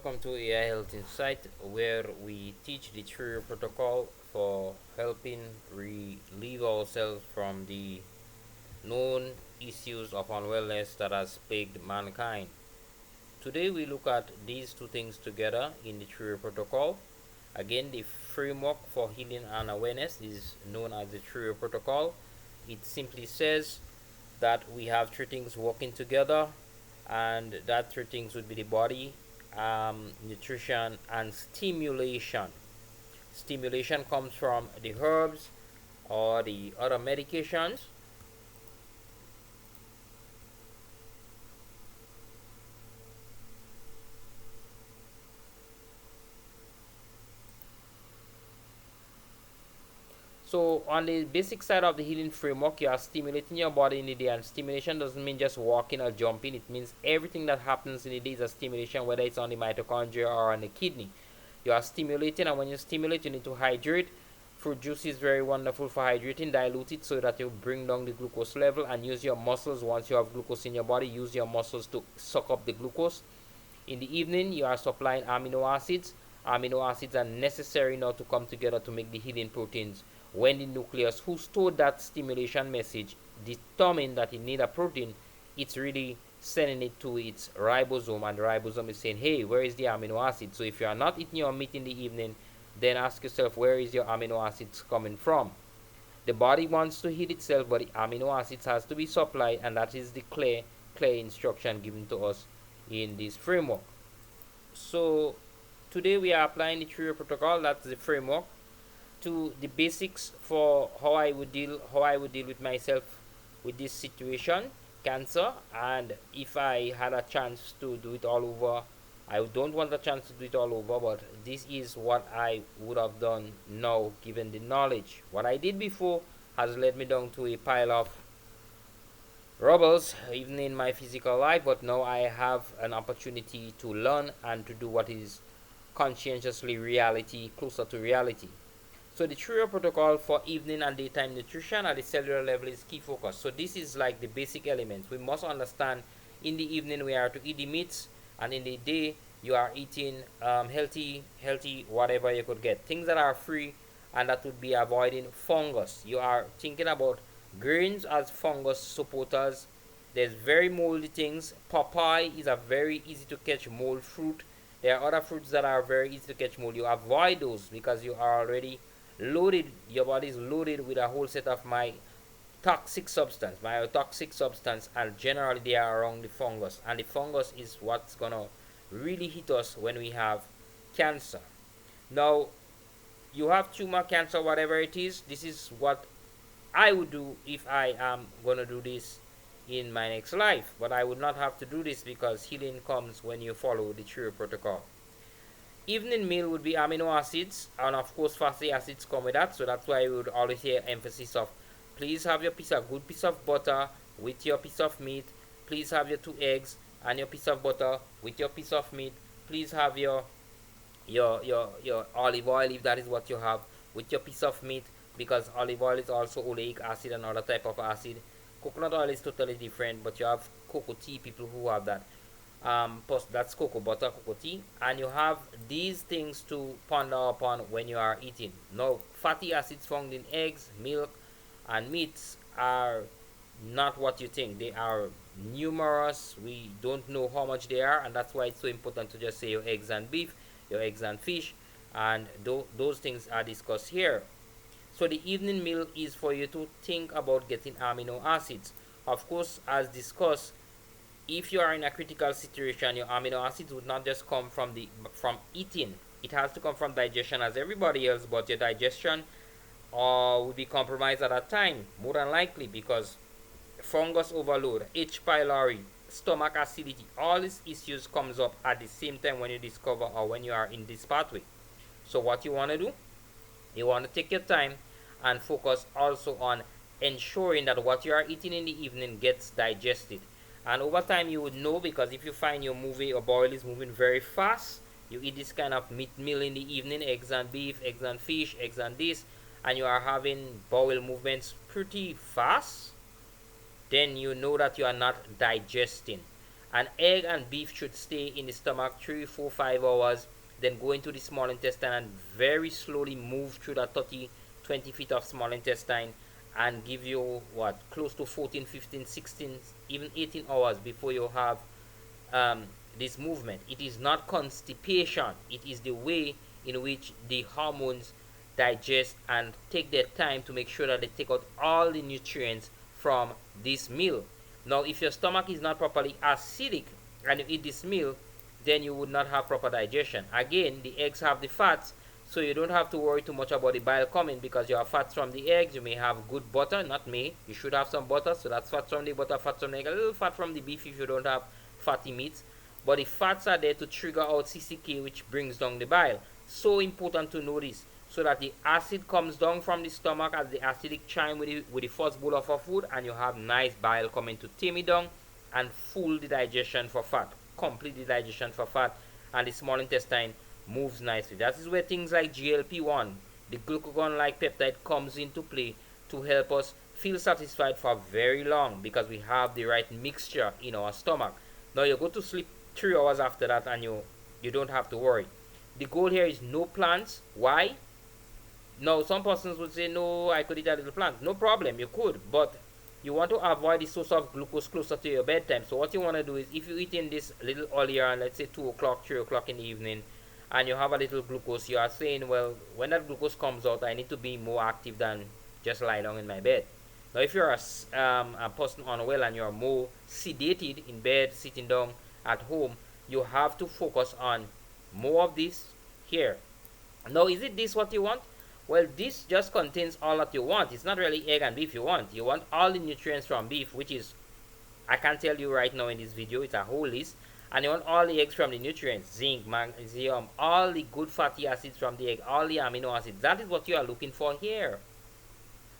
Welcome to AI Health Insight, where we teach the TRIO protocol for helping relieve ourselves from the known issues of unwellness that has plagued mankind. Today, we look at these two things together in the TRIO protocol. Again, the framework for healing and awareness is known as the TRIO protocol. It simply says that we have three things working together, and that three things would be the body, nutrition, and stimulation. Stimulation comes from the herbs or the other medications. So on the basic side of the healing framework, you are stimulating your body in the day, and stimulation doesn't mean just walking or jumping. It means everything that happens in the day is a stimulation, whether it's on the mitochondria or on the kidney. You are stimulating, and when you stimulate, you need to hydrate. Fruit juice is very wonderful for hydrating. Dilute it so that you bring down the glucose level, and use your muscles. Once you have glucose in your body, use your muscles to suck up the glucose. In the evening, you are supplying amino acids. Amino acids are necessary now to come together to make the healing proteins. When the nucleus, who stored that stimulation message, determined that it need a protein, it's really sending it to its ribosome, and the ribosome is saying, hey, where is the amino acid? So if you are not eating your meat in the evening, then ask yourself, where is your amino acids coming from? The body wants to heal itself, but the amino acids has to be supplied, and that is the clear instruction given to us in this framework. So today we are applying the TRIO protocol. That's the framework to the basics for how I would deal with myself with this situation, cancer. And if I had a chance to do it all over, I don't want a chance to do it all over, but this is what I would have done now given the knowledge. What I did before has led me down to a pile of rubbles even in my physical life, but now I have an opportunity to learn and to do what is conscientiously reality, closer to reality. So the TRIO protocol for evening and daytime nutrition at the cellular level is key focus. So this is like the basic elements. We must understand in the evening we are to eat the meats, and in the day you are eating healthy whatever you could get. Things that are free, and that would be avoiding fungus. You are thinking about grains as fungus supporters. There's very moldy things. Papaya is a very easy to catch mold fruit. There are other fruits that are very easy to catch mold. You avoid those because you are already loaded, your body is loaded with a whole set of my toxic substance, and generally they are around the fungus, and the fungus is what's gonna really hit us when we have cancer. Now, you have tumor, cancer, whatever it is, this is what I would do if I am gonna do this in my next life, but I would not have to do this because healing comes when you follow the TRIO protocol. Evening meal would be amino acids, and of course fatty acids come with that, so that's why we would always hear emphasis of please have your good piece of butter with your piece of meat, please have your 2 eggs and your piece of butter with your piece of meat, please have your olive oil if that is what you have with your piece of meat, because olive oil is also oleic acid, another type of acid. Coconut oil is totally different, but you have cocoa tea, people who have that. That's cocoa butter, cocoa tea, and you have these things to ponder upon when you are eating. Now, fatty acids found in eggs, milk, and meats are not what you think. They are numerous. We don't know how much they are, and that's why it's so important to just say your eggs and beef, your eggs and fish, and those things are discussed here. So the evening meal is for you to think about getting amino acids. Of course, as discussed, if you are in a critical situation, your amino acids would not just come from eating. It has to come from digestion as everybody else, but your digestion would be compromised at that time, more than likely, because fungus overload, H. pylori, stomach acidity, all these issues comes up at the same time when you discover or when you are in this pathway. So what you want to do, you want to take your time and focus also on ensuring that what you are eating in the evening gets digested. And over time you would know, because if you find your boil is moving very fast, you eat this kind of meat meal in the evening, eggs and beef, eggs and fish, eggs and this, and you are having bowel movements pretty fast, then you know that you are not digesting. An egg and beef should stay in the stomach 3, 4, 5 hours, then go into the small intestine and very slowly move through that 30, 20 feet of small intestine and give you what, close to 14, 15, 16, even 18 hours before you have um, this movement. It is not constipation, it is the way in which the hormones digest and take their time to make sure that they take out all the nutrients from this meal. Now, if your stomach is not properly acidic and you eat this meal, then you would not have proper digestion. Again, the eggs have the fats, so you don't have to worry too much about the bile coming because you have fats from the eggs. You may have good butter, not me. You should have some butter, so that's fat from the butter, fat from the egg, a little fat from the beef if you don't have fatty meats. But the fats are there to trigger out CCK, which brings down the bile. So important to know this, so that the acid comes down from the stomach as the acidic chime with the first bowl of our food, and you have nice bile coming to tame it down and full the digestion for fat, complete the digestion for fat, and the small intestine moves nicely. That is where things like GLP-1, the glucagon-like peptide, comes into play to help us feel satisfied for very long because we have the right mixture in our stomach. Now you go to sleep 3 hours after that and you don't have to worry. The goal here is no plants. Why? Now some persons would say, no, I could eat a little plant. No problem, you could, but you want to avoid the source of glucose closer to your bedtime. So what you want to do is, if you eat in this little earlier, let's say 2 o'clock, 3 o'clock in the evening, and you have a little glucose, you are saying, well, when that glucose comes out, I need to be more active than just lie down in my bed. Now if you're a person unwell and you're more sedated in bed, sitting down at home, you have to focus on more of this here. Now, is it this what you want? Well, this just contains all that you want. It's not really egg and beef you want. You want all the nutrients from beef, which is, I can't tell you right now in this video, it's a whole list. And you want all the eggs from the nutrients, zinc, magnesium, all the good fatty acids from the egg, all the amino acids. That is what you are looking for here,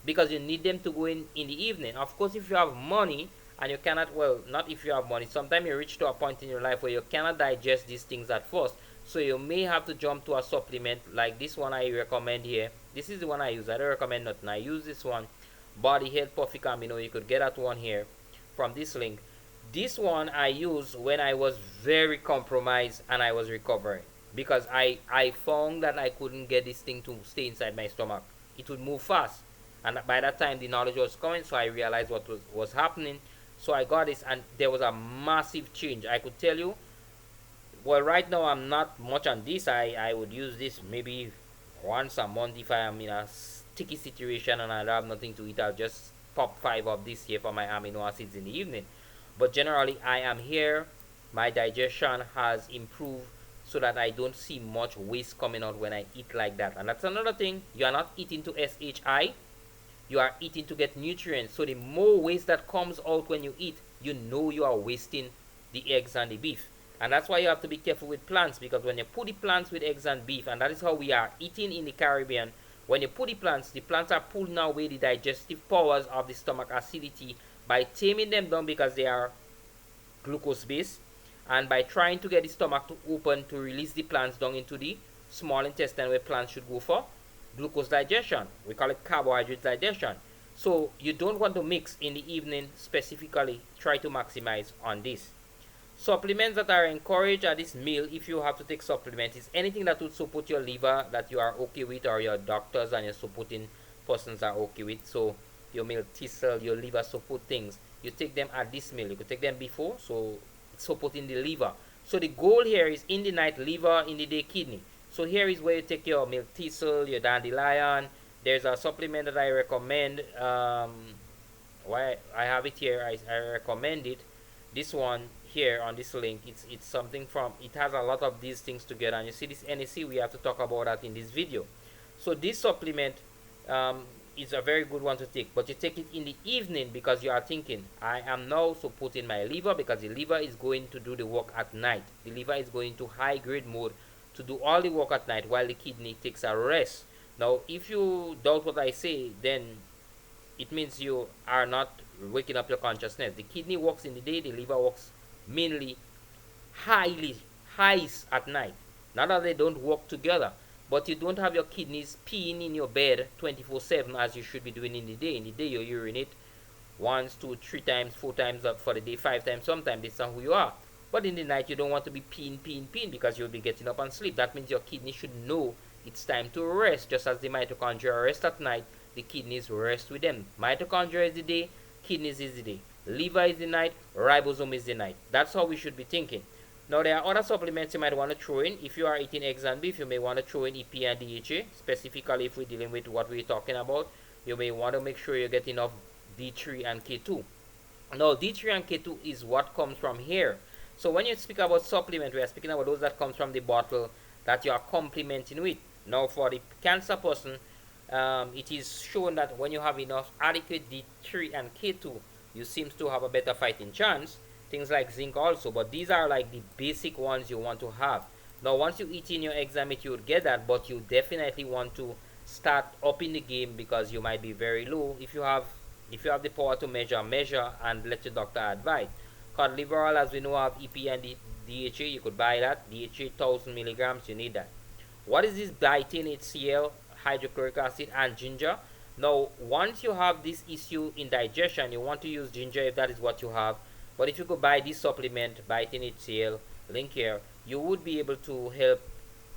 because you need them to go in the evening. Of course, if you have money and you cannot, well, not if you have money, sometimes you reach to a point in your life where you cannot digest these things at first, so you may have to jump to a supplement like this one I recommend here. This is the one I use. I don't recommend nothing. I use this one, Body Health Perfect Amino. You could get that one here from this link. This one I used when I was very compromised and I was recovering, because I found that I couldn't get this thing to stay inside my stomach. It would move fast, and by that time the knowledge was coming, so I realized what was happening. So I got this, and there was a massive change. I could tell you, well, right now I'm not much on this. I would use this maybe once a month if I am in a sticky situation and I have nothing to eat. I'll just pop 5 of this here for my amino acids in the evening. But generally I am here, my digestion has improved, so that I don't see much waste coming out when I eat like that. And that's another thing, you are not eating to SHI, you are eating to get nutrients. So the more waste that comes out when you eat, you know you are wasting the eggs and the beef. And that's why you have to be careful with plants, because when you put the plants with eggs and beef, and that is how we are eating in the Caribbean, when you put the plants are pulling away the digestive powers of the stomach acidity by taming them down, because they are glucose based, and by trying to get the stomach to open to release the plants down into the small intestine where plants should go for glucose digestion. We call it carbohydrate digestion. So you don't want to mix in the evening specifically. Try to maximize on this. Supplements that are encouraged at this meal, if you have to take supplements, is anything that would support your liver that you are okay with, or your doctors and your supporting persons are okay with. So your milk thistle, your liver support things, you take them at this meal. You could take them before, so it's supporting the liver. So the goal here is in the night liver, in the day kidney. So here is where you take your milk thistle, your dandelion. There's a supplement that I recommend. Why I have it here, I recommend it. This one here on this link, it's something from, it has a lot of these things together, and you see this NAC, we have to talk about that in this video. So this supplement is a very good one to take, but you take it in the evening, because you are thinking, I am now supporting my liver, because the liver is going to do the work at night. The liver is going to high grade mode to do all the work at night, while the kidney takes a rest. Now if you doubt what I say, then it means you are not waking up your consciousness. The kidney works in the day, the liver works mainly highs at night. Not that they don't work together, but you don't have your kidneys peeing in your bed 24/7 as you should be doing in the day. In the day you urinate once, 2, 3 times, 4 times for the day, 5 times sometimes, based on who you are. But in the night, you don't want to be peeing because you'll be getting up and sleep. That means your kidney should know it's time to rest. Just as the mitochondria rest at night, the kidneys rest with them. Mitochondria is the day, kidneys is the day. Liver is the night, ribosome is the night. That's how we should be thinking. Now, there are other supplements you might want to throw in. If you are eating eggs and beef, you may want to throw in EP and DHA. Specifically, if we're dealing with what we're talking about, you may want to make sure you get enough D3 and K2. Now, D3 and K2 is what comes from here. So when you speak about supplement, we are speaking about those that comes from the bottle that you are complementing with. Now, for the cancer person, it is shown that when you have enough adequate D3 and K2, you seem to have a better fighting chance. Things like zinc also, but these are like the basic ones you want to have. Now, once you eat in your exam, you would get that, but you definitely want to start up in the game because you might be very low. If you have the power to measure and let your doctor advise. Cod liver oil, as we know, have EP and DHA. You could buy that. DHA 1000 milligrams. You need that. What is this biotin, HCl, hydrochloric acid, and ginger? Now, once you have this issue in digestion, you want to use ginger if that is what you have. But if you could buy this supplement, biotin, HCl, link here, you would be able to help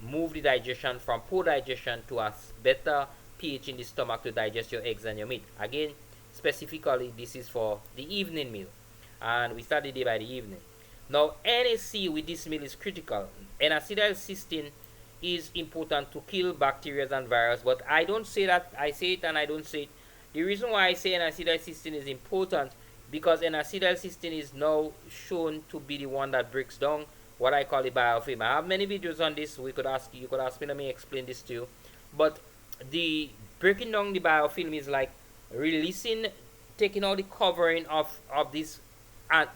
move the digestion from poor digestion to a better pH in the stomach to digest your eggs and your meat. Again, specifically, this is for the evening meal, and we start the day by the evening. Now, NAC with this meal is critical. N-acetylcysteine is important to kill bacteria and viruses, but I don't say that. I say it and I don't say it. The reason why I say N-acetylcysteine is important because N-acetylcysteine is now shown to be the one that breaks down what I call the biofilm. I have many videos on this. You could ask me, let me explain this to you. But the breaking down the biofilm is like releasing, taking out the covering of this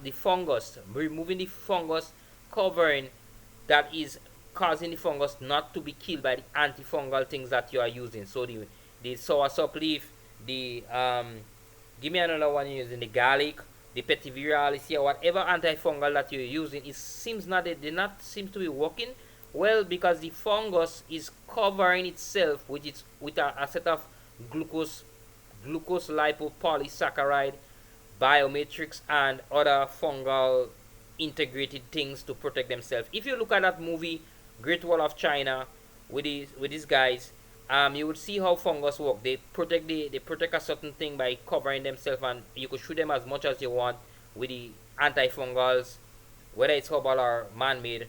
the fungus, removing the fungus covering that is causing the fungus not to be killed by the antifungal things that you are using. So the soursop leaf, the give me another one you're using, the garlic, the petiviral, or whatever antifungal that you're using, it seems not they not seem to be working well because the fungus is covering itself with a set of glucose lipopolysaccharide biomatrix and other fungal integrated things to protect themselves. If you look at that movie Great Wall of China with these guys, you would see how fungus work. They protect a certain thing by covering themselves, and you could shoot them as much as you want with the antifungals, whether it's herbal or man-made,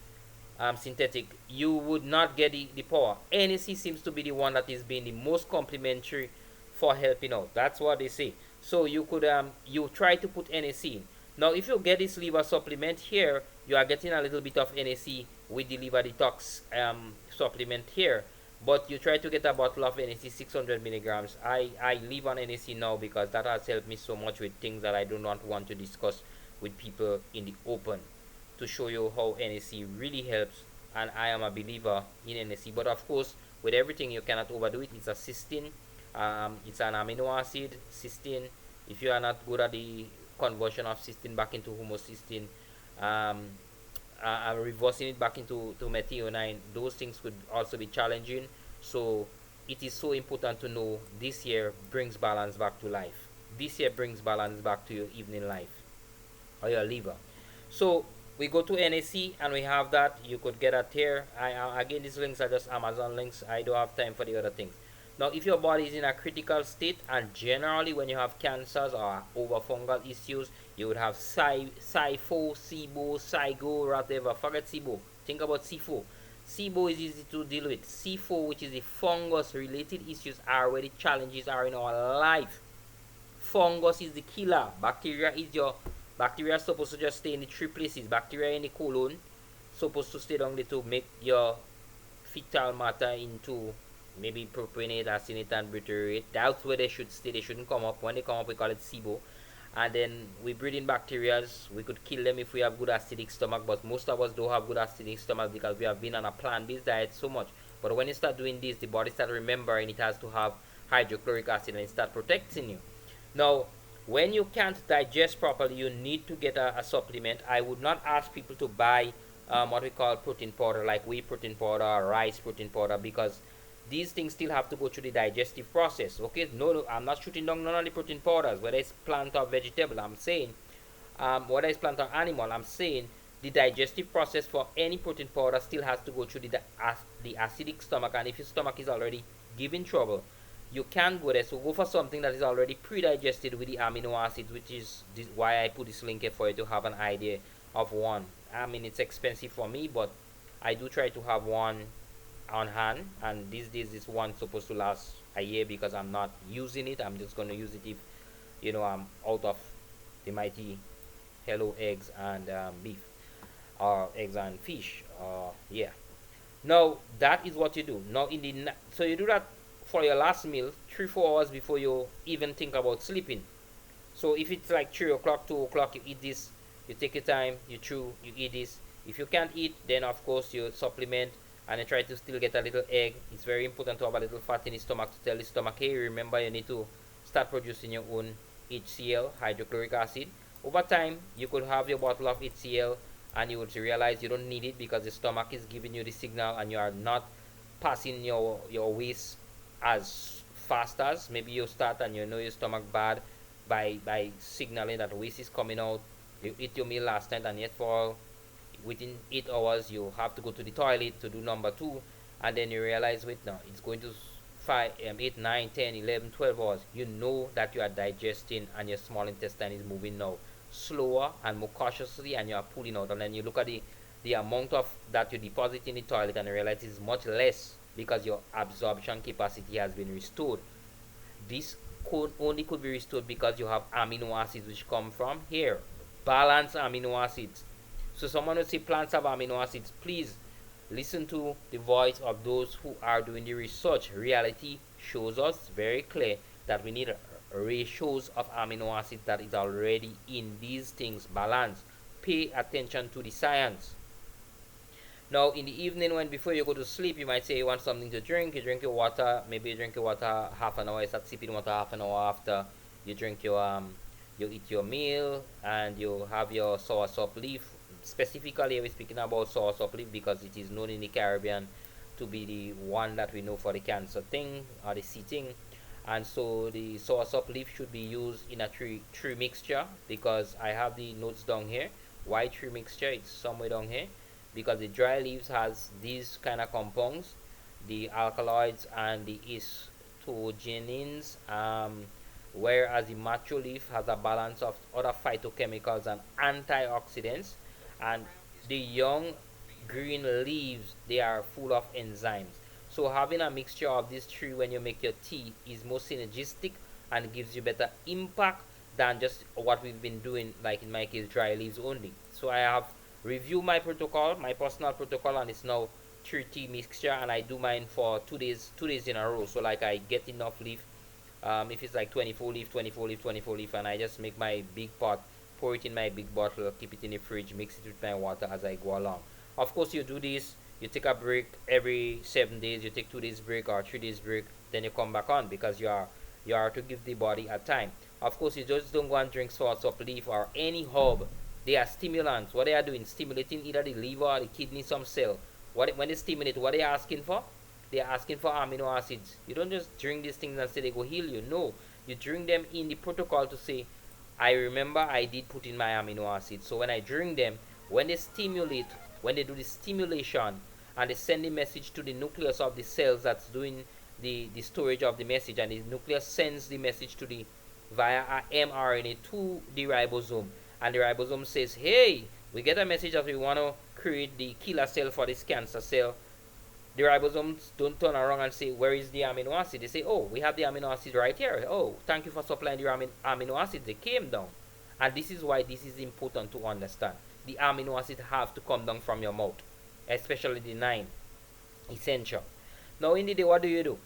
synthetic. You would not get the power. NAC seems to be the one that is being the most complementary for helping out. That's what they say. So you could you try to put NAC in. Now, if you get this liver supplement here, you are getting a little bit of NAC with the liver detox supplement here. But you try to get a bottle of NAC 600 milligrams. I live on NAC now because that has helped me so much with things that I do not want to discuss with people in the open, to show you how NAC really helps. And I am a believer in NAC. But of course, with everything, you cannot overdo it. It's a cysteine. It's an amino acid, cysteine. If you are not good at the conversion of cysteine back into homocysteine, reversing it back into methionine, those things could also be challenging. So it is so important to know this year brings balance back to life. This year brings balance back to your evening life or your liver. So we go to NAC and we have that. You could get it here. Again, these links are just Amazon links. I don't have time for the other things. Now, if your body is in a critical state, and generally when you have cancers or overfungal issues, you would have SIFO, SIBO, SIGO, whatever. Forget SIBO. Think about SIFO. SIBO is easy to deal with. SIFO, which is the fungus-related issues, are where the challenges are in our life. Fungus is the killer. Bacteria is supposed to just stay in the three places. Bacteria in the colon, supposed to stay down there to make your fecal matter into maybe propionate, acinate, and butyrate. That's where they should stay. They shouldn't come up. When they come up, we call it SIBO. And then we breed in bacteria. We could kill them if we have good acidic stomach, but most of us don't have good acidic stomach because we have been on a plant-based diet so much. But when you start doing this, the body starts remembering it has to have hydrochloric acid and it starts protecting you. Now, when you can't digest properly, you need to get a supplement. I would not ask people to buy what we call protein powder, like whey protein powder or rice protein powder, because these things still have to go through the digestive process. Okay, no, I'm not shooting down none of the protein powders, whether it's plant or vegetable. I'm saying whether it's plant or animal, I'm saying the digestive process for any protein powder still has to go through the acidic stomach, and if your stomach is already giving trouble, you can go there. So go for something that is already pre-digested with the amino acids, which is why I put this link here for you to have an idea of one. I mean, it's expensive for me, but I do try to have one on hand, and these days this one supposed to last a year because I'm not using it. I'm just going to use it if I'm out of the mighty hello eggs and beef, or eggs and fish. Yeah. Now that is what you do. Now so you do that for your last meal 3-4 hours before you even think about sleeping. So if it's like 3 o'clock, 2 o'clock, you eat this. You take your time, you chew, you eat this. If you can't eat, then of course you supplement and you try to still get a little egg. It's very important to have a little fat in the stomach to tell the stomach, hey, remember you need to start producing your own HCl, hydrochloric acid. Over time, you could have your bottle of HCl and you would realize you don't need it because the stomach is giving you the signal and you are not passing your waste as fast as maybe you start and you know your stomach bad by signaling that waste is coming out. You eat your meal last night and yet for within 8 hours you have to go to the toilet to do number two, and then you realize, wait, now it's going to 5 8 9 10 11 12 hours. You know that you are digesting and your small intestine is moving now slower and more cautiously, and you are pulling out, and then you look at the amount of that you deposit in the toilet and you realize it's much less because your absorption capacity has been restored. This could be restored because you have amino acids which come from here, balanced amino acids. So someone would say plants have amino acids. Please listen to the voice of those who are doing the research. Reality shows us very clear that we need ratios of amino acids that is already in these things balanced. Pay attention to the science. Now in the evening, when before you go to sleep, you might say you want something to drink. You drink your water. Maybe you drink your water half an hour. You start sipping water half an hour after you drink you eat your meal, and you have your soursop leaf. Specifically, we're speaking about soursop leaf because it is known in the Caribbean to be the one that we know for the cancer thing or the sitting. And so the soursop leaf should be used in a tree mixture, because I have the notes down here. Why tree mixture? It's somewhere down here, because the dry leaves has these kind of compounds, the alkaloids and the histogenins, whereas the mature leaf has a balance of other phytochemicals and antioxidants, and the young green leaves, they are full of enzymes. So having a mixture of these three when you make your tea is more synergistic and gives you better impact than just what we've been doing, like in my case dry leaves only. So I have reviewed my protocol, my personal protocol, and it's now 3 tea mixture, and I do mine for 2 days in a row. So like I get enough leaf, if it's like 24 leaf, 24 leaf, 24 leaf, and I just make my big pot, pour it in my big bottle, keep it in the fridge, mix it with my water as I go along. Of course, you do this, you take a break every 7 days, you take 2 days break or 3 days break, then you come back on, because you are to give the body a time. Of course, you just don't go and drink soursop leaf or any herb. They are stimulants. What they are doing, stimulating either the liver or the kidney, some cell. When they stimulate, what they are asking for? They are asking for amino acids. You don't just drink these things and say they go heal you. No, you drink them in the protocol to say, I remember I did put in my amino acids. So when I drink them, when they stimulate, when they do the stimulation and they send the message to the nucleus of the cells that's doing the storage of the message, and the nucleus sends the message to the via a mRNA to the ribosome, and the ribosome says, hey, we get a message that we want to create the killer cell for this cancer cell. The ribosomes don't turn around and say, where is the amino acid? They say, oh, we have the amino acid right here. Oh, thank you for supplying the amino acid. They came down. And this is why this is important to understand. The amino acid have to come down from your mouth, especially the 9. Essential. Now in the day, what do you do?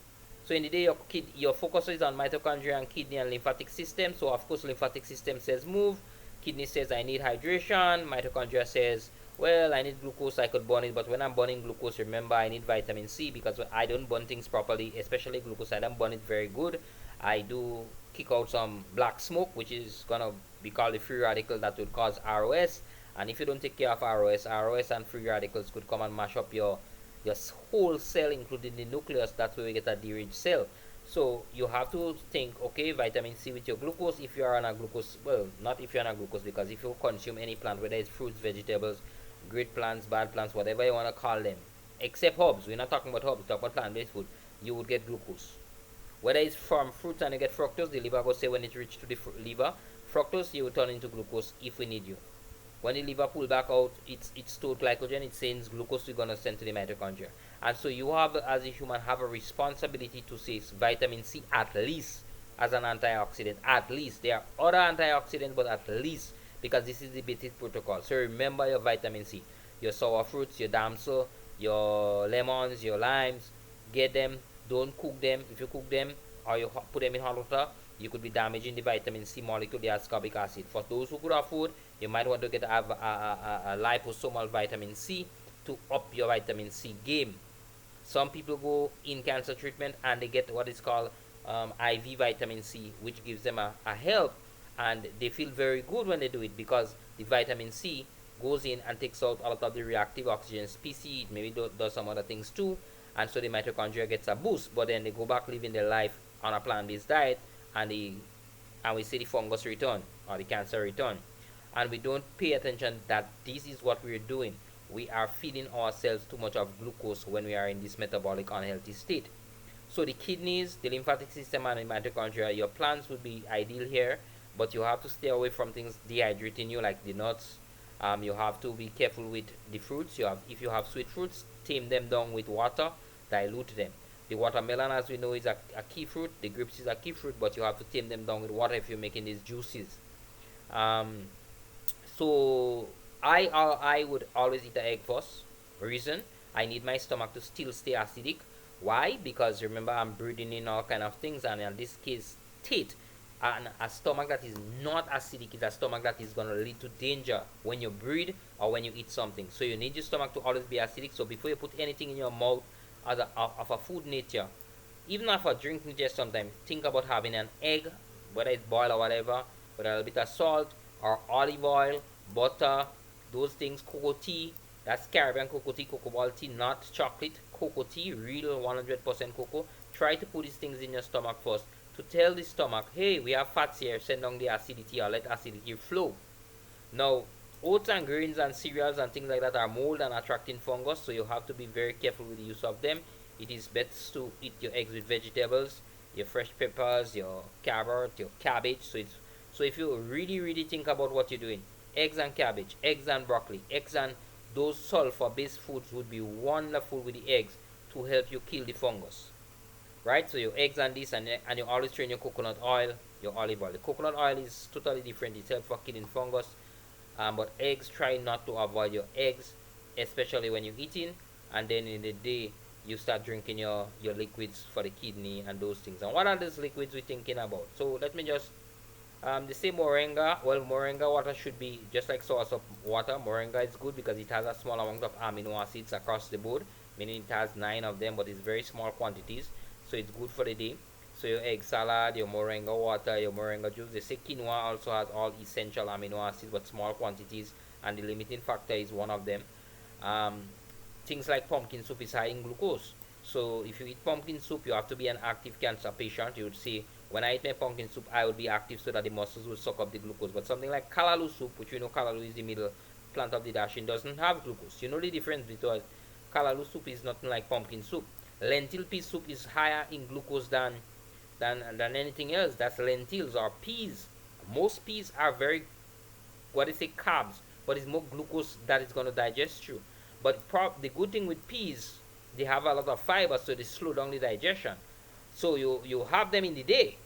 So in the day, your focus is on mitochondria and kidney and lymphatic system. So of course, lymphatic system says move. Kidney says I need hydration. Mitochondria says, well, I need glucose, I could burn it, but when I'm burning glucose, remember I need vitamin C, because I don't burn things properly, especially glucose. I don't burn it very good. I do kick out some black smoke, which is gonna be called a free radical that would cause ROS. And if you don't take care of ROS and free radicals could come and mash up your whole cell, including the nucleus. That's where we get a deranged cell. So you have to think, okay, vitamin C with your glucose. If you are on a glucose, well, not if you're on a glucose, because if you consume any plant, whether it's fruits, vegetables, great plants, bad plants, whatever you want to call them, except herbs. We're not talking about herbs, we're talking about plant-based food. You would get glucose. Whether it's from fruits and you get fructose, the liver will say when it reaches to the liver, fructose you will turn into glucose if we need you. When the liver pull back out its stored glycogen, it sends glucose we're gonna send to the mitochondria. And so you have, as a human, have a responsibility to say vitamin C at least as an antioxidant. At least there are other antioxidants, but at least, because this is the basic protocol. So remember your vitamin C, your sour fruits, your damsel, your lemons, your limes. Get them. Don't cook them. If you cook them or you put them in hot water, you could be damaging the vitamin C molecule, the ascorbic acid. For those who could afford, you might want to get a liposomal vitamin C to up your vitamin C game. Some people go in cancer treatment and they get what is called IV vitamin C, which gives them a help, and they feel very good when they do it because the vitamin C goes in and takes out a lot of the reactive oxygen species. It maybe does some other things too, and so the mitochondria gets a boost. But then they go back living their life on a plant-based diet, and we see the fungus return or the cancer return, and we don't pay attention that this is what we're doing. We are feeding ourselves too much of glucose when we are in this metabolic unhealthy state. So the kidneys, the lymphatic system, and the mitochondria, your plants would be ideal here, but you have to stay away from things dehydrating you like the nuts. You have to be careful with the fruits. If you have sweet fruits, tame them down with water, dilute them. The watermelon, as we know, is a key fruit. The grapes is a key fruit, but you have to tame them down with water if you're making these juices. Um, so I would always eat the egg first. Reason, I need my stomach to still stay acidic. Why? Because remember, I'm breathing in all kind of things, and in this case, teeth. And a stomach that is not acidic is a stomach that is going to lead to danger when you breathe or when you eat something. So you need your stomach to always be acidic. So before you put anything in your mouth of a food nature, even of a drink nature, sometimes think about having an egg, whether it's boiled or whatever, with a little bit of salt or olive oil, butter, those things, cocoa tea. That's Caribbean cocoa tea, cocoa ball tea, not chocolate. Cocoa tea, real 100% cocoa. Try to put these things in your stomach first to tell the stomach, hey, we have fats here, send down the acidity or let acidity flow. Now, oats and grains and cereals and things like that are mold and attracting fungus, so you have to be very careful with the use of them. It is best to eat your eggs with vegetables, your fresh peppers, your carrot, your cabbage. So if you really think about what you're doing, eggs and cabbage, eggs and broccoli, eggs and those sulfur-based foods would be wonderful with the eggs to help you kill the fungus. Right? So your eggs and this, and you always train your coconut oil, your olive oil. The coconut oil is totally different. It's helpful for killing fungus. But eggs, try not to avoid your eggs, especially when you're eating. And then in the day, you start drinking your liquids for the kidney and those things. And what are those liquids we're thinking about? So let me just they say moringa. Well, moringa water should be just like source of water. Moringa is good because it has a small amount of amino acids across the board, meaning it has 9 of them, but it's very small quantities. So it's good for the day. So your egg salad, your moringa water, your moringa juice. They say quinoa also has all essential amino acids, but small quantities, and the limiting factor is one of them. Um, Things like pumpkin soup is high in glucose. So if you eat pumpkin soup, you have to be an active cancer patient. You would say, when I eat my pumpkin soup, I would be active so that the muscles will suck up the glucose. But something like callaloo soup, which we know callaloo is the middle plant of the dashing, doesn't have glucose. You know the difference, because callaloo soup is nothing like pumpkin soup. Lentil pea soup is higher in glucose than anything else. That's lentils or peas. Most peas are very, what they say, carbs, but it's more glucose that is going to digest through. But the good thing with peas, they have a lot of fiber, so they slow down the digestion. So you have them in the day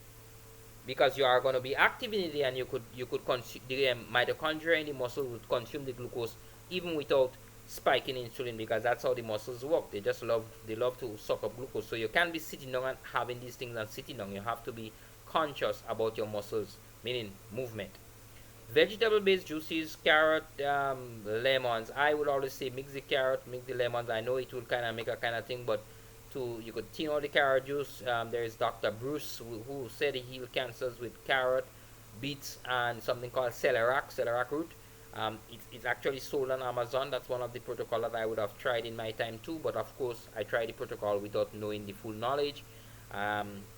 because you are going to be active in the day, and you could consume the mitochondria in the muscle would consume the glucose even without spiking insulin, because that's how the muscles work. They love to suck up glucose. So you can't be sitting down and having these things and sitting down. You have to be conscious about your muscles, meaning movement. Vegetable based juices, carrot, lemons. I would always say mix the carrot, mix the lemons. I know it will kind of make a kind of thing, but you could thin out the carrot juice. There is Dr. Bruce who said he healed cancers with carrot, beets, and something called cellular root. It's actually sold on Amazon. That's one of the protocol that I would have tried in my time too, but of course I tried the protocol without knowing the full knowledge.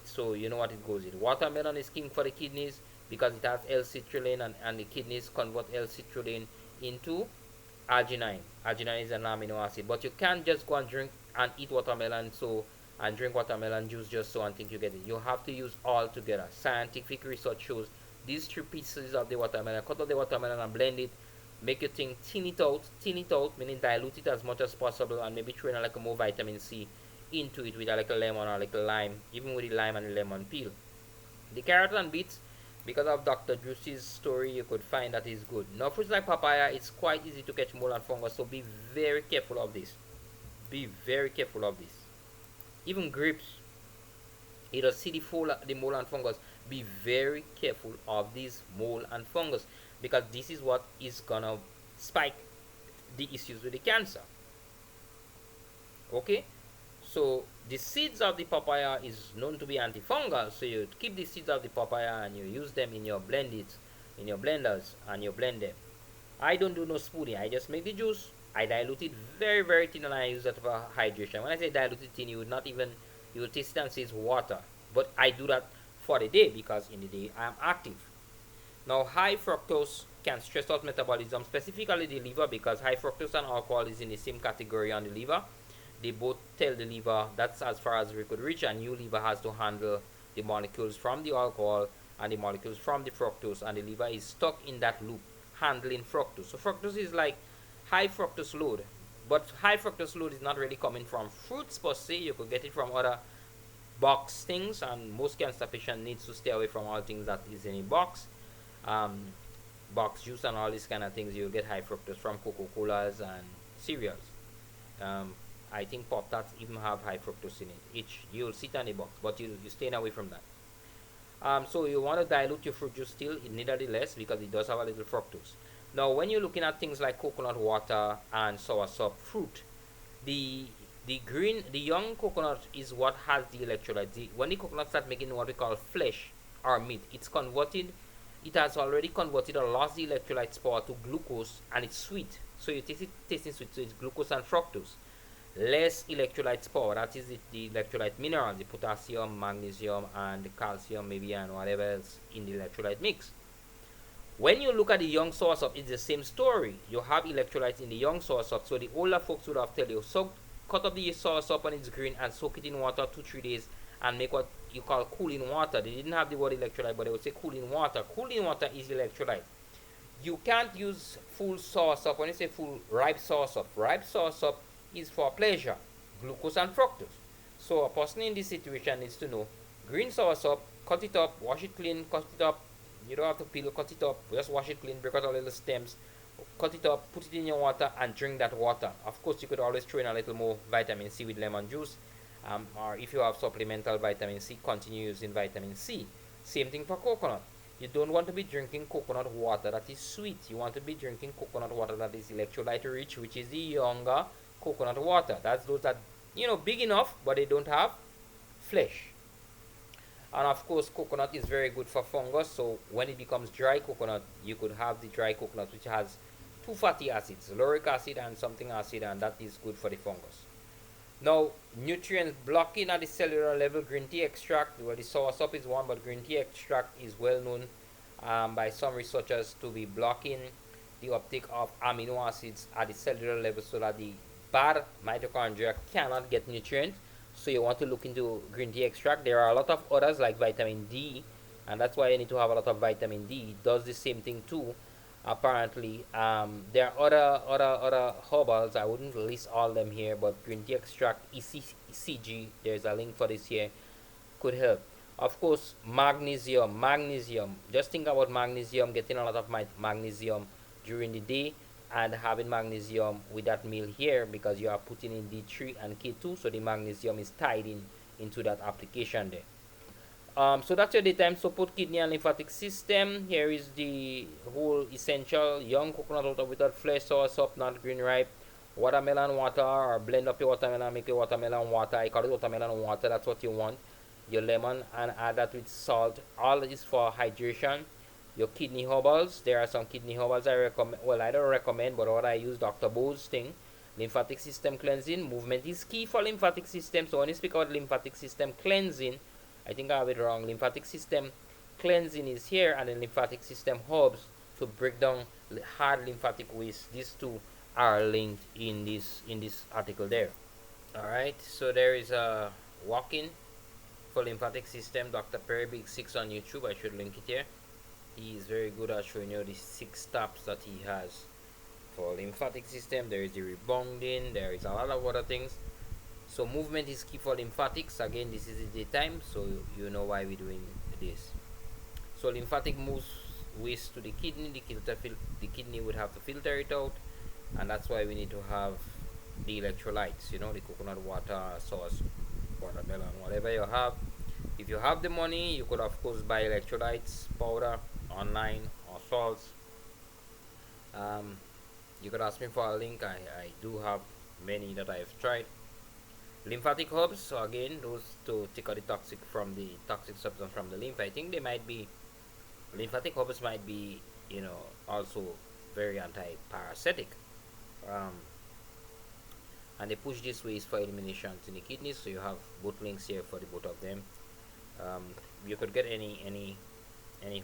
So you know what it goes in. Watermelon is king for the kidneys because it has L-citrulline, and the kidneys convert L-citrulline into arginine. Arginine is an amino acid, but you can't just go and drink and eat watermelon and drink watermelon juice just so and think you get it. You have to use all together. Scientific research shows these three pieces of the watermelon. Cut out the watermelon and blend it. Make your thing thin it out, meaning dilute it as much as possible, and maybe throw in like a more vitamin C into it with like a lemon or like a lime, even with the lime and the lemon peel. The carrot and beets, because of Dr. Juice's story, you could find that is good. Now, fruits like papaya, it's quite easy to catch mold and fungus, so be very careful of this. Be very careful of this. Even grapes, it'll see the mold and fungus. Be very careful of these mold and fungus, because this is what is gonna spike the issues with the cancer. Okay, so the seeds of the papaya is known to be antifungal, so you keep the seeds of the papaya and you use them in your blenders, and you blend them. I don't do no smoothie. I just make the juice. I dilute it very, very thin, and I use that for hydration. When I say diluted thin, you would not even, you will taste it and say it's water. But I do that for the day, because in the day I am active. Now, high fructose can stress out metabolism, specifically the liver, because high fructose and alcohol is in the same category on the liver. They both tell the liver that's as far as we could reach, and your liver has to handle the molecules from the alcohol and the molecules from the fructose, and the liver is stuck in that loop handling fructose. So fructose is like high fructose load, but high fructose load is not really coming from fruits per se. You could get it from other box things, and most cancer patient needs to stay away from all things that is in a box. Box juice and all these kind of things. You'll get high fructose from Coca-Colas and cereals. I think Pop Tarts even have high fructose in it. You'll see it on the box, but you're staying away from that. So you want to dilute your fruit juice still, nevertheless, because it does have a little fructose. Now, when you're looking at things like coconut water and soursop fruit, the young coconut is what has the electrolytes. When the coconut starts making what we call flesh or meat, it has already converted or lost the electrolyte spore to glucose, and it's sweet. So you taste it tasting sweet, so it's glucose and fructose. Less electrolyte spore, that is the electrolyte minerals, the potassium, magnesium, and the calcium maybe, and whatever else in the electrolyte mix. When you look at the young soursop, it's the same story. You have electrolytes in the young soursop, so the older folks would have tell you, cut up the soursop when it's green and soak it in water 2-3 days and make what you call cooling water. They didn't have the word electrolyte, but they would say cooling water. Cooling water is electrolyte. You can't use full soursop. When you say full ripe soursop is for pleasure, glucose and fructose. So a person in this situation needs to know green soursop, cut it up, wash it clean, cut it up. You don't have to peel, cut it up, just wash it clean, break out all the little stems, cut it up, put it in your water, and drink that water. Of course, you could always throw in a little more vitamin C with lemon juice, or if you have supplemental vitamin C, continue using vitamin C. Same thing for coconut. You don't want to be drinking coconut water that is sweet. You want to be drinking coconut water that is electrolyte rich, which is the younger coconut water. That's those that, big enough, but they don't have flesh. And of course, coconut is very good for fungus. So when it becomes dry coconut, you could have the dry coconut, which has 2 fatty acids, lauric acid and something acid, and that is good for the fungus. Now, nutrient blocking at the cellular level, green tea extract, well, the soursop is one, but green tea extract is well known by some researchers to be blocking the uptake of amino acids at the cellular level, so that the bad mitochondria cannot get nutrients. So you want to look into green tea extract. There are a lot of others like vitamin D, and that's why you need to have a lot of vitamin D. It does the same thing too. Apparently, there are other herbals. I wouldn't list all them here, but green tea extract, ECG, there's a link for this here, could help. Of course, magnesium. Just think about magnesium, getting a lot of magnesium during the day, and having magnesium with that meal here, because you are putting in D3 and K2, so the magnesium is tied into that application there. So that's your daytime support, kidney and lymphatic system. Here is the whole essential young coconut water without flesh, soursop, not green ripe, watermelon water, or blend up your watermelon, make your watermelon water. I call it watermelon water, that's what you want. Your lemon, and add that with salt. All is for hydration. Your kidney herbals, there are some kidney herbals I recommend. Well, I don't recommend, but what I use, Dr. Bo's thing. Lymphatic system cleansing. Movement is key for lymphatic system. So when you speak about lymphatic system cleansing, I think I have it wrong. Lymphatic system cleansing is here, and then lymphatic system herbs to break down hard lymphatic waste. These two are linked in this article there. All right, so there is a walk-in for lymphatic system. Dr. Perry Big Six on YouTube. I should link it here. He is very good at showing you the 6 steps that he has for lymphatic system. There is the rebounding. There is a lot of other things. So movement is key for lymphatics. Again, this is the time, so you know why we're doing this. So lymphatic moves waste to the kidney. The kidney would have to filter it out, and that's why we need to have the electrolytes. You know, the coconut water, sauce, watermelon, whatever you have. If you have the money, you could of course buy electrolytes powder online or salts. Um, you could ask me for a link. I do have many that I've tried. Lymphatic hubs, so again, those to take out the toxic substance from the lymph. I think they might be lymphatic hubs might be, also very anti-parasitic. Um, and they push this waste for elimination in the kidneys. So you have both links here for the both of them. Um, you could get any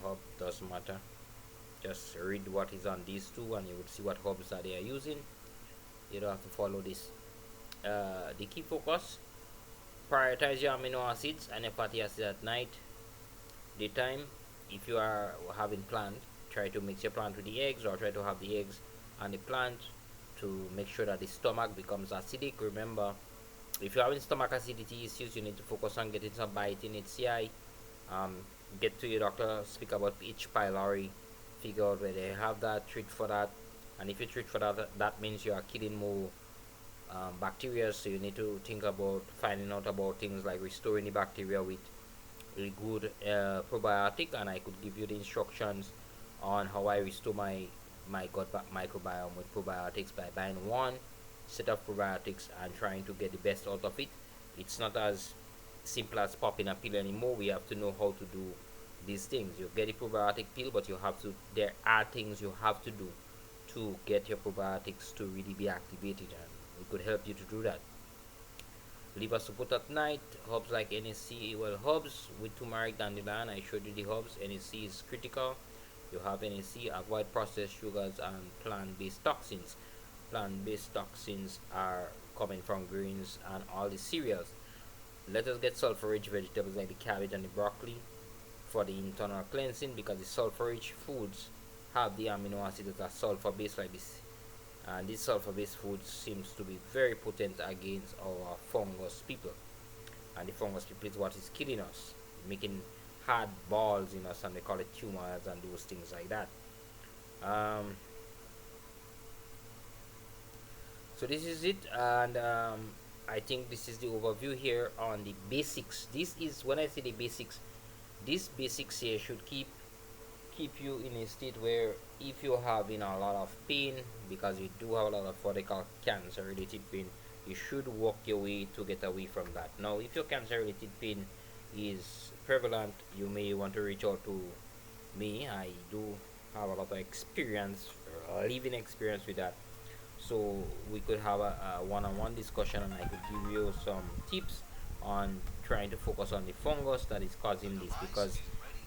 hub, doesn't matter. Just read what is on these two, and you would see what hubs that they are using. You don't have to follow this. The key focus: prioritize your amino acids and your fatty acids at night. Daytime, if you are having plant, try to mix your plant with the eggs, or try to have the eggs and the plant to make sure that the stomach becomes acidic. Remember, if you're having stomach acidity issues, you need to focus on getting some biotin HCI. Get to your doctor, speak about H. pylori, figure out where they have that, treat for that. And if you treat for that, that means you are killing more bacteria. So you need to think about finding out about things like restoring the bacteria with a good probiotic. And I could give you the instructions on how I restore my gut microbiome with probiotics by buying one set of probiotics and trying to get the best out of it. It's not as simple as popping a pill anymore. We have to know how to do these things. You get a probiotic pill, but you have to, there are things you have to do to get your probiotics to really be activated, and we could help you to do that. Liver support at night, herbs like NSC, well, herbs with turmeric, dandelion, I showed you the herbs. NSC is critical. You have NSC, avoid processed sugars and plant-based toxins. Plant-based toxins are coming from greens and all the cereals. Let us get sulfur-rich vegetables like the cabbage and the broccoli for the internal cleansing, because the sulfur-rich foods have the amino acids that are sulfur-based like this, and this sulfur-based food seems to be very potent against our fungus people, and the fungus people is what is killing us, making hard balls in us, and they call it tumors and those things like that. So this is it, and I think this is the overview here on the basics. This is, when I say the basics, these basics here should keep you in a state where if you're having a lot of pain, because you do have a lot of what they call cancer related pain, you should walk your way to get away from that. Now if your cancer related pain is prevalent, you may want to reach out to me. I do have a lot of experience, living experience with that, so we could have a one-on-one discussion, and I could give you some tips on trying to focus on the fungus that is causing this, because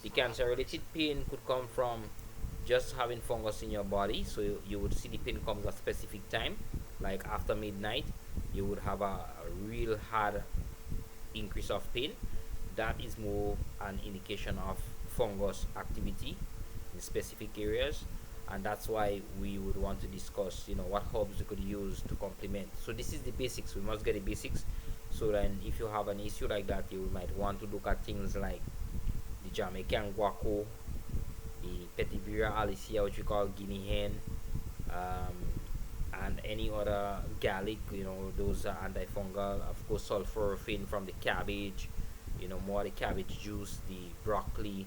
the cancer related pain could come from just having fungus in your body. So you would see the pain comes at a specific time, like after midnight you would have a real hard increase of pain. That is more an indication of fungus activity in specific areas, and that's why we would want to discuss, what herbs we could use to complement. So this is the basics. We must get the basics, so then if you have an issue like that, you might want to look at things like the Jamaican guaco, the Petiveria alicia, which we call guinea hen, and any other garlic. Those are antifungal. Of course, sulforaphane from the cabbage, more the cabbage juice, the broccoli,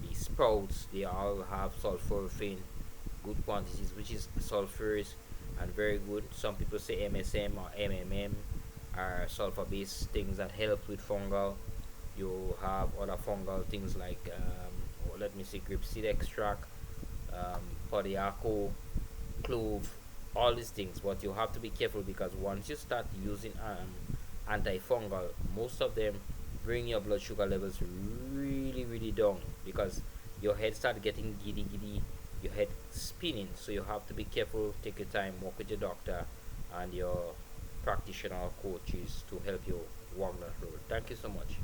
the sprouts, they all have sulforaphane, good quantities, which is sulfurous and very good. Some people say MSM or MMM are sulfur based things that help with fungal. You have other fungal things like let me see, grapeseed extract, podiaco, clove, all these things. But you have to be careful, because once you start using antifungal, most of them bring your blood sugar levels really down, because your head start getting giddy, your head spinning. So you have to be careful, take your time, work with your doctor and your practitioner or coaches to help you walk that road. Thank you so much.